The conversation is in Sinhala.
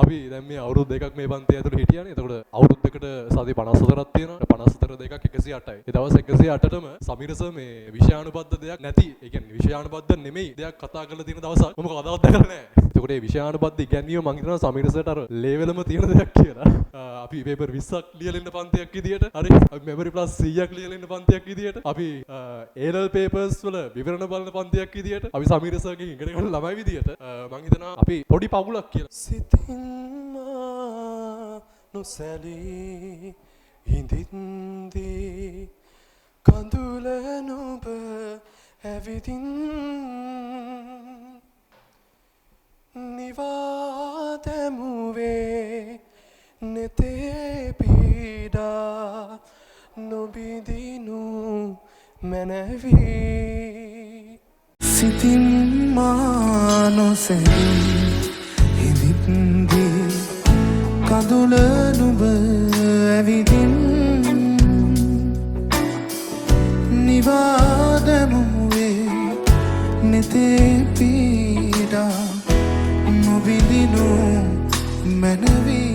අපි දැන් මේ අවුරුදු දෙකක් මේ පන්තිය ඇතුළේ හිටියානේ. එතකොට අවුරුදු දෙකට සති 54ක් තියෙනවා. 54 දෙකක් 108යි. ඒ දවස් 108ටම සමීර සර් මේ විෂයානුබද්ධ දෙයක් නැති, ඒ කියන්නේ විෂයානුබද්ධ නෙමෙයි දෙයක් කතා කරලා තියෙන දවසක් මම කවදාවත් දැකලා නැහැ. එතකොට මේ විෂයානුබද්ධ ඉගැන්වීම මම හිතනවා සමීර සර්ට අර ලේවලම තියෙන දෙයක් කියලා. අපි පේපර් 20ක් ලියලා ඉන්න පන්තියක් විදියට, හරි. අපි මෙමරි ප්ලස් 100ක් ලියලා ඉන්න පන්තියක් විදියට, අපි A-level papers වල විවරණ බලන පන්තියක් විදියට, අපි සමීර සර්ගෙන් ඉගෙන ගන්න ළමයි විදියට මම හිතනවා අපි පොඩි පවුලක් කියලා. සිතින් මා නොසැලී හිඳින්දී කඳුල නුඹ ඇවිදින් නිවා දැමුවේ නෙතේ පීඩා නොබිදිනු මැනවී සිතින් මා නොසැලී හිඳින්දී කඳුල නුඹ ඇවිදින් නිවා දැමුවේ නෙතේ පීඩා නොබිදිනු මැනවී